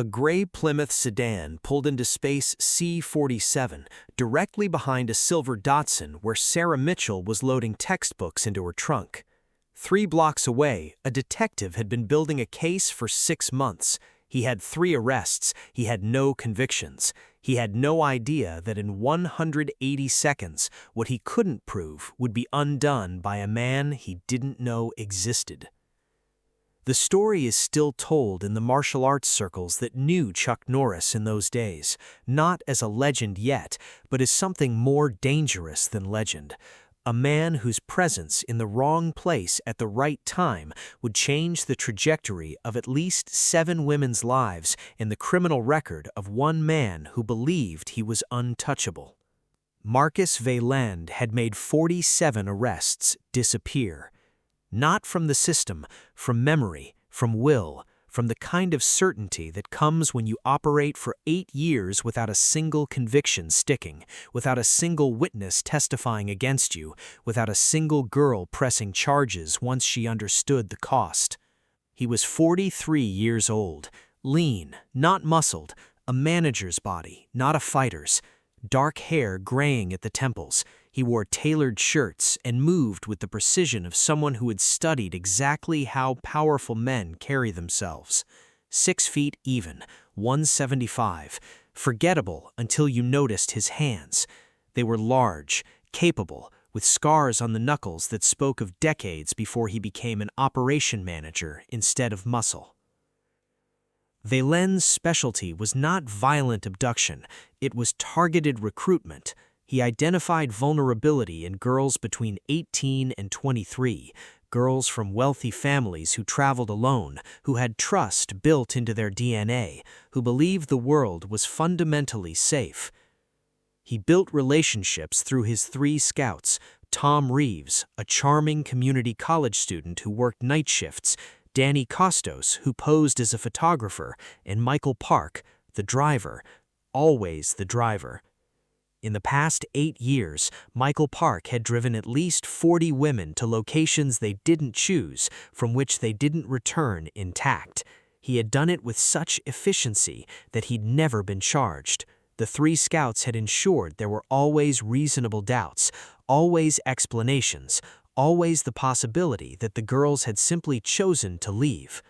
A gray Plymouth sedan pulled into space C-47, directly behind a silver Datsun where Sarah Mitchell was loading textbooks into her trunk. 3 blocks away, a detective had been building a case for 6 months. He had 3 arrests, he had no convictions. He had no idea that in 180 seconds, what he couldn't prove would be undone by a man he didn't know existed. The story is still told in the martial arts circles that knew Chuck Norris in those days, not as a legend yet, but as something more dangerous than legend. A man whose presence in the wrong place at the right time would change the trajectory of at least 7 women's lives in the criminal record of one man who believed he was untouchable. Marcus Vailland had made 47 arrests disappear. Not from the system, from memory, from will, from the kind of certainty that comes when you operate for 8 years without a single conviction sticking, without a single witness testifying against you, without a single girl pressing charges once she understood the cost. He was 43 years old, lean, not muscled, a manager's body, not a fighter's, dark hair graying at the temples. He wore tailored shirts and moved with the precision of someone who had studied exactly how powerful men carry themselves. 6 feet even, 175, forgettable until you noticed his hands. They were large, capable, with scars on the knuckles that spoke of decades before he became an operation manager instead of muscle. Vailland's specialty was not violent abduction, it was targeted recruitment. He identified vulnerability in girls between 18 and 23, girls from wealthy families who traveled alone, who had trust built into their DNA, who believed the world was fundamentally safe. He built relationships through his 3 scouts, Tom Reeves, a charming community college student who worked night shifts, Danny Costos, who posed as a photographer, and Michael Park, the driver, always the driver. In the past 8 years, Michael Park had driven at least 40 women to locations they didn't choose, from which they didn't return intact. He had done it with such efficiency that he'd never been charged. The 3 scouts had ensured there were always reasonable doubts, always explanations, always the possibility that the girls had simply chosen to leave.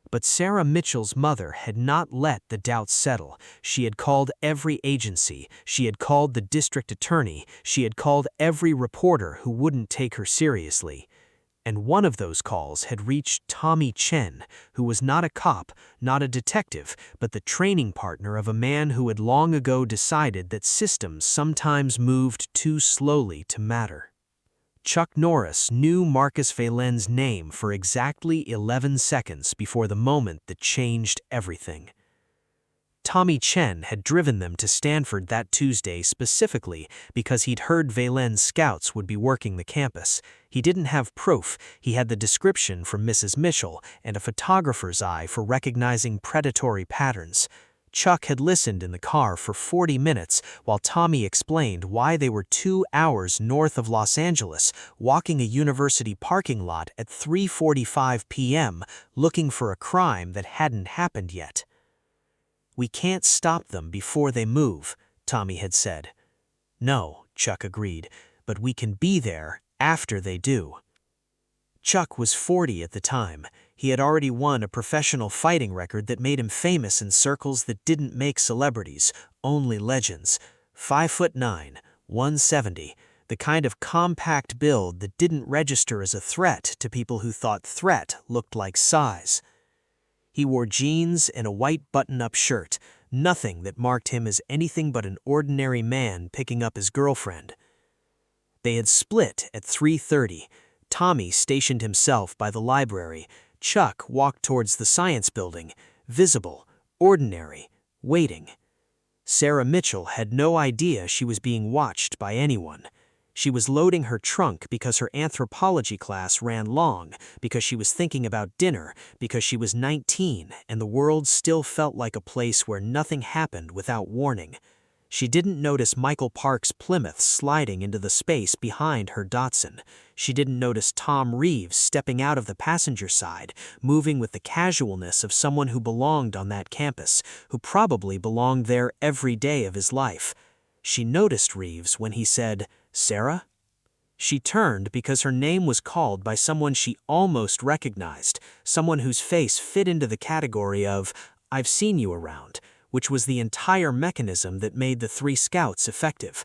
But Sarah Mitchell's mother had not let the doubts settle. She had called every agency, she had called the district attorney, she had called every reporter who wouldn't take her seriously. And one of those calls had reached Tommy Chen, who was not a cop, not a detective, but the training partner of a man who had long ago decided that systems sometimes moved too slowly to matter. Chuck Norris knew Marcus Vailland's name for exactly 11 seconds before the moment that changed everything. Tommy Chen had driven them to Stanford that Tuesday specifically because he'd heard Vailland's scouts would be working the campus. He didn't have proof, he had the description from Mrs. Mitchell and a photographer's eye for recognizing predatory patterns. Chuck had listened in the car for 40 minutes while Tommy explained why they were 2 hours north of Los Angeles, walking a university parking lot at 3:45 p.m., looking for a crime that hadn't happened yet. "We can't stop them before they move," Tommy had said. "No," Chuck agreed, "but we can be there after they do." Chuck was 40 at the time. He had already won a professional fighting record that made him famous in circles that didn't make celebrities, only legends. 5'9", 170, the kind of compact build that didn't register as a threat to people who thought threat looked like size. He wore jeans and a white button-up shirt, nothing that marked him as anything but an ordinary man picking up his girlfriend. They had split at 3:30. Tommy stationed himself by the library. Chuck walked towards the science building, visible, ordinary, waiting. Sarah Mitchell had no idea she was being watched by anyone. She was loading her trunk because her anthropology class ran long, because she was thinking about dinner, because she was 19 and the world still felt like a place where nothing happened without warning. She didn't notice Michael Park's Plymouth sliding into the space behind her Datsun. She didn't notice Tom Reeves stepping out of the passenger side, moving with the casualness of someone who belonged on that campus, who probably belonged there every day of his life. She noticed Reeves when he said, "Sarah?" She turned because her name was called by someone she almost recognized, someone whose face fit into the category of, "I've seen you around," which was the entire mechanism that made the three scouts effective.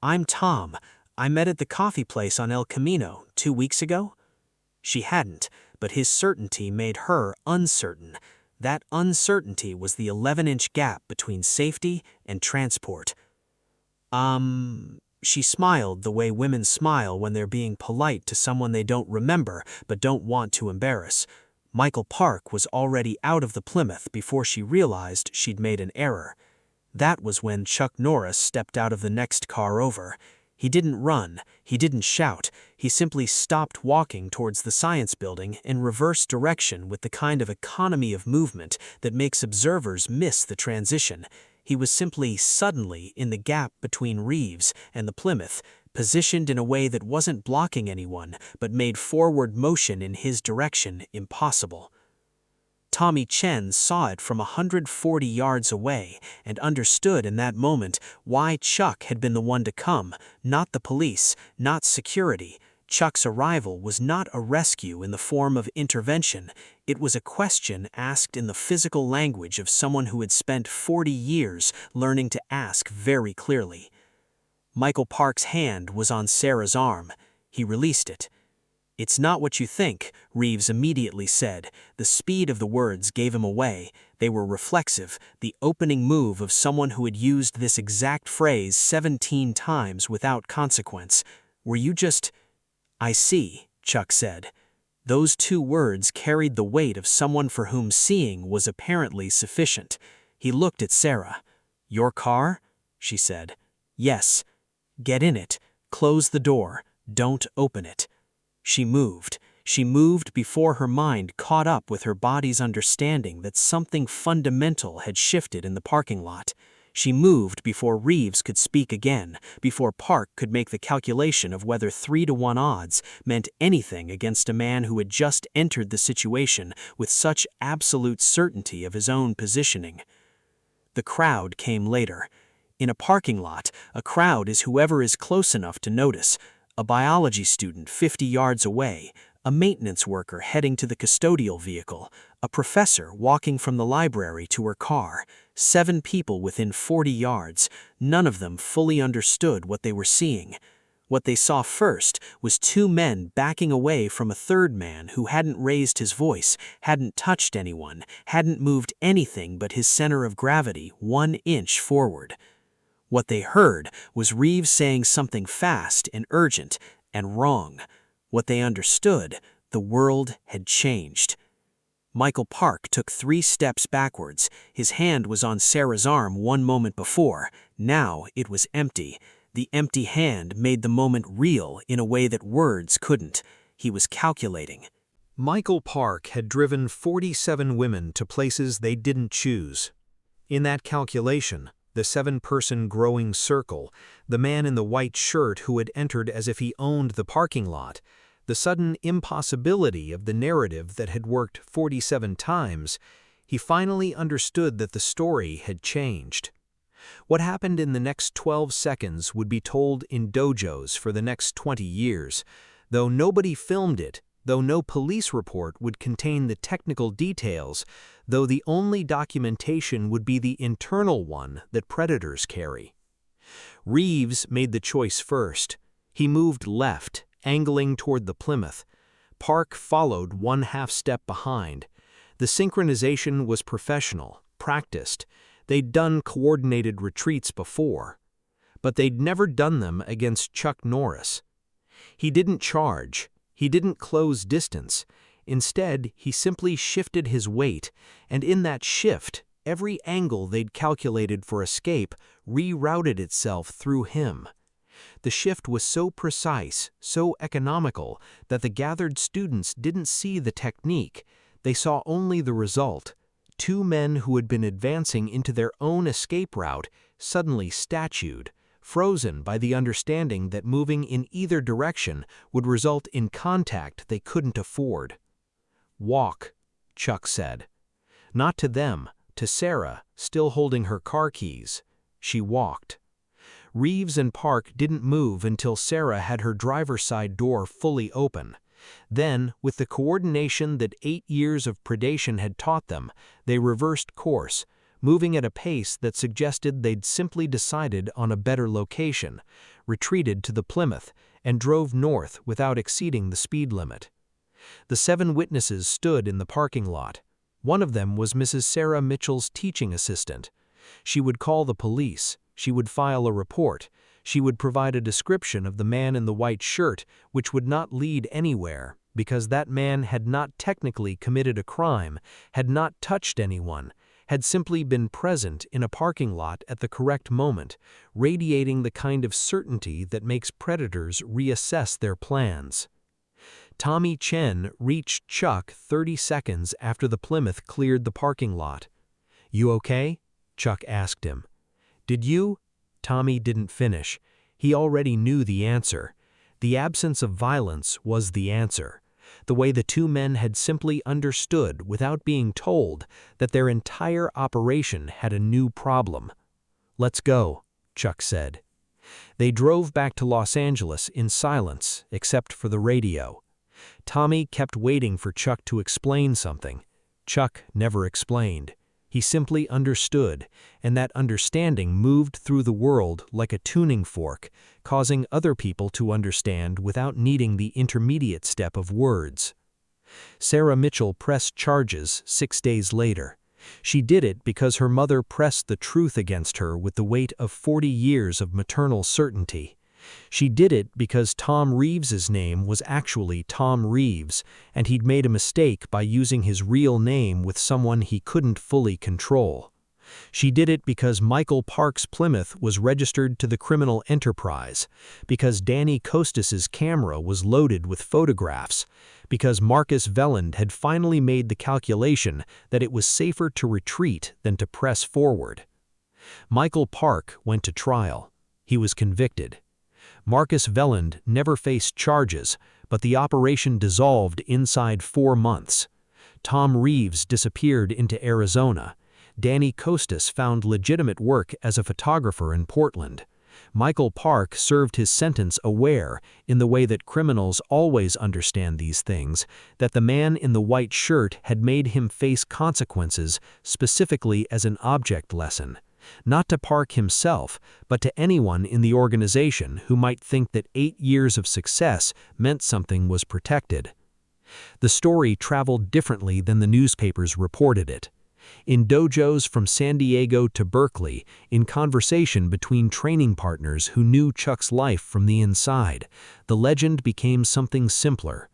"I'm Tom. I met at the coffee place on El Camino 2 weeks ago?" She hadn't, but his certainty made her uncertain. That uncertainty was the 11-inch gap between safety and transport. She smiled the way women smile when they're being polite to someone they don't remember but don't want to embarrass. Michael Park was already out of the Plymouth before she realized she'd made an error. That was when Chuck Norris stepped out of the next car over. He didn't run, he didn't shout, he simply stopped walking towards the science building in reverse direction with the kind of economy of movement that makes observers miss the transition. He was simply suddenly in the gap between Reeves and the Plymouth, positioned in a way that wasn't blocking anyone but made forward motion in his direction impossible. Tommy Chen saw it from 140 yards away and understood in that moment why Chuck had been the one to come, not the police, not security. Chuck's arrival was not a rescue in the form of intervention. It was a question asked in the physical language of someone who had spent 40 years learning to ask very clearly. Michael Park's hand was on Sarah's arm. He released it. "It's not what you think," Reeves immediately said. The speed of the words gave him away. They were reflexive, the opening move of someone who had used this exact phrase 17 times without consequence. "Were you just—" "I see," Chuck said. Those 2 words carried the weight of someone for whom seeing was apparently sufficient. He looked at Sarah. "Your car?" she said. "Yes." "Get in it. Close the door. Don't open it." She moved. She moved before her mind caught up with her body's understanding that something fundamental had shifted in the parking lot. She moved before Reeves could speak again, before Park could make the calculation of whether 3-to-1 odds meant anything against a man who had just entered the situation with such absolute certainty of his own positioning. The crowd came later. In a parking lot, a crowd is whoever is close enough to notice. A biology student 50 yards away, a maintenance worker heading to the custodial vehicle, a professor walking from the library to her car, 7 people within 40 yards, none of them fully understood what they were seeing. What they saw first was 2 men backing away from a third man who hadn't raised his voice, hadn't touched anyone, hadn't moved anything but his center of gravity 1 inch forward. What they heard was Reeves saying something fast and urgent and wrong. What they understood, the world had changed. Michael Park took 3 steps backwards. His hand was on Sarah's arm 1 moment before. Now it was empty. The empty hand made the moment real in a way that words couldn't. He was calculating. Michael Park had driven 47 women to places they didn't choose. In that calculation, the 7-person growing circle, the man in the white shirt who had entered as if he owned the parking lot, the sudden impossibility of the narrative that had worked 47 times, he finally understood that the story had changed. What happened in the next 12 seconds would be told in dojos for the next 20 years, though nobody filmed it, though no police report would contain the technical details, though the only documentation would be the internal one that predators carry. Reeves made the choice first. He moved left, angling toward the Plymouth. Park followed 1/2 step behind. The synchronization was professional, practiced. They'd done coordinated retreats before. But they'd never done them against Chuck Norris. He didn't charge. He didn't close distance. Instead, he simply shifted his weight, and in that shift, every angle they'd calculated for escape rerouted itself through him. The shift was so precise, so economical, that the gathered students didn't see the technique. They saw only the result. two men who had been advancing into their own escape route suddenly statued, frozen by the understanding that moving in either direction would result in contact they couldn't afford. "Walk," Chuck said. Not to them, to Sarah, still holding her car keys. She walked. Reeves and Park didn't move until Sarah had her driver's side door fully open. Then, with the coordination that 8 years of predation had taught them, they reversed course, moving at a pace that suggested they'd simply decided on a better location, retreated to the Plymouth, and drove north without exceeding the speed limit. The 7 witnesses stood in the parking lot. One of them was Mrs. Sarah Mitchell's teaching assistant. She would call the police. She would file a report. She would provide a description of the man in the white shirt, which would not lead anywhere, because that man had not technically committed a crime, had not touched anyone, had simply been present in a parking lot at the correct moment, radiating the kind of certainty that makes predators reassess their plans. Tommy Chen reached Chuck 30 seconds after the Plymouth cleared the parking lot. "You okay?" Chuck asked him. "Did you?" Tommy didn't finish. He already knew the answer. The absence of violence was the answer. The way the two men had simply understood, without being told, that their entire operation had a new problem. "Let's go," Chuck said. They drove back to Los Angeles in silence, except for the radio. Tommy kept waiting for Chuck to explain something. Chuck never explained. He simply understood, and that understanding moved through the world like a tuning fork, causing other people to understand without needing the intermediate step of words. Sarah Mitchell pressed charges 6 days later. She did it because her mother pressed the truth against her with the weight of 40 years of maternal certainty. She did it because Tom Reeves's name was actually Tom Reeves, and he'd made a mistake by using his real name with someone he couldn't fully control. She did it because Michael Park's Plymouth was registered to the criminal enterprise, because Danny Costas's camera was loaded with photographs, because Marcus Velland had finally made the calculation that it was safer to retreat than to press forward. Michael Park went to trial. He was convicted. Marcus Velland never faced charges, but the operation dissolved inside 4 months. Tom Reeves disappeared into Arizona. Danny Costas found legitimate work as a photographer in Portland. Michael Park served his sentence aware, in the way that criminals always understand these things, that the man in the white shirt had made him face consequences specifically as an object lesson. Not to Park himself, but to anyone in the organization who might think that 8 years of success meant something was protected. The story traveled differently than the newspapers reported it. In dojos from San Diego to Berkeley, in conversation between training partners who knew Chuck's life from the inside, the legend became something simpler.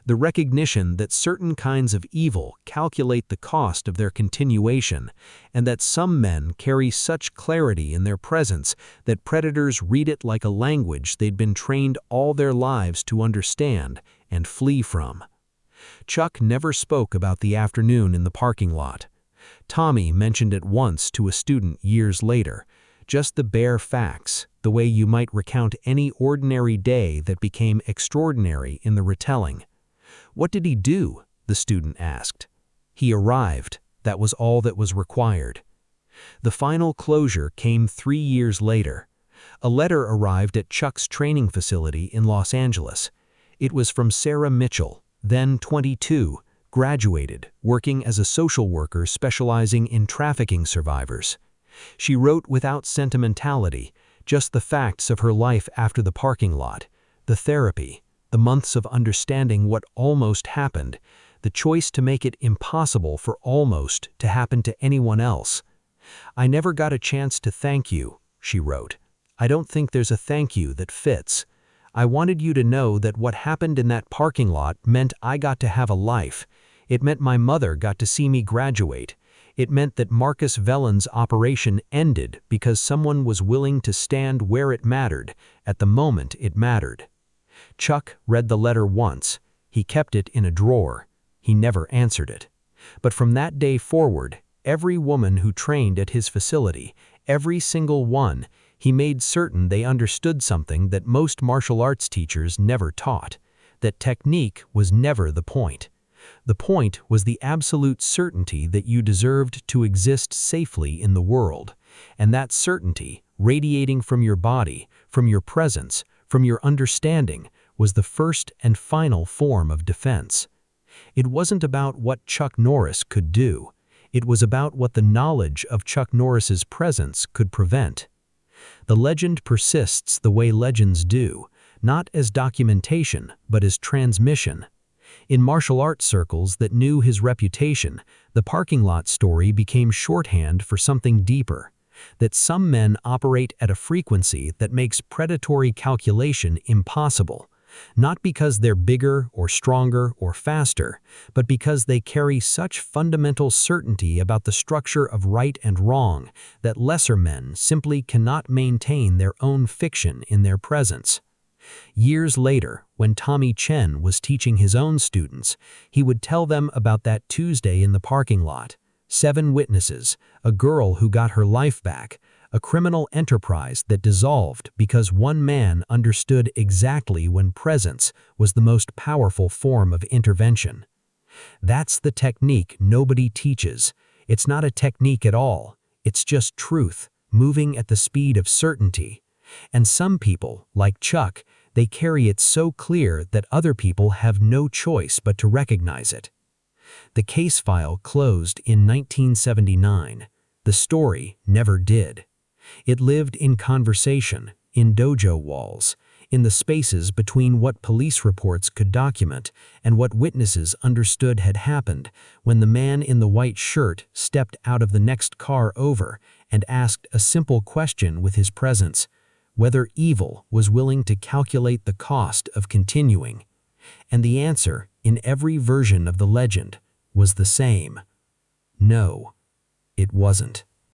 The recognition that certain kinds of evil calculate the cost of their continuation, and that some men carry such clarity in their presence that predators read it like a language they'd been trained all their lives to understand and flee from. Chuck never spoke about the afternoon in the parking lot. Tommy mentioned it once to a student years later, just the bare facts, the way you might recount any ordinary day that became extraordinary in the retelling. "What did he do?" the student asked. "He arrived. That was all that was required." The final closure came 3 years later. A letter arrived at Chuck's training facility in Los Angeles. It was from Sarah Mitchell, then 22, graduated, working as a social worker specializing in trafficking survivors. She wrote without sentimentality, just the facts of her life after the parking lot, the therapy, the months of understanding what almost happened, the choice to make it impossible for almost to happen to anyone else. "I never got a chance to thank you," she wrote. "I don't think there's a thank you that fits. I wanted you to know that what happened in that parking lot meant I got to have a life. It meant my mother got to see me graduate. It meant that Marcus Velland's operation ended because someone was willing to stand where it mattered, at the moment it mattered." Chuck read the letter once. He kept it in a drawer. He never answered it. But from that day forward, Every woman who trained at his facility, every single one, he made certain they understood something that most martial arts teachers never taught, that technique was never the point. The point was the absolute certainty that you deserved to exist safely in the world, and that certainty, radiating from your body, from your presence, from your understanding, was the first and final form of defense. It wasn't about what Chuck Norris could do. It was about what the knowledge of Chuck Norris's presence could prevent. The legend persists the way legends do, not as documentation, but as transmission. In martial arts circles that knew his reputation, the parking lot story became shorthand for something deeper, that some men operate at a frequency that makes predatory calculation impossible, not because they're bigger or stronger or faster, but because they carry such fundamental certainty about the structure of right and wrong that lesser men simply cannot maintain their own fiction in their presence. Years later, when Tommy Chen was teaching his own students, he would tell them about that Tuesday in the parking lot. 7 witnesses, a girl who got her life back, a criminal enterprise that dissolved because one man understood exactly when presence was the most powerful form of intervention. That's the technique nobody teaches. It's not a technique at all. It's just truth, moving at the speed of certainty. And some people, like Chuck, they carry it so clear that other people have no choice but to recognize it. The case file closed in 1979. The story never did. It lived in conversation, in dojo walls, in the spaces between what police reports could document and what witnesses understood had happened when the man in the white shirt stepped out of the next car over and asked a simple question with his presence: whether evil was willing to calculate the cost of continuing. And the answer, in every version of the legend, was the same. No, it wasn't.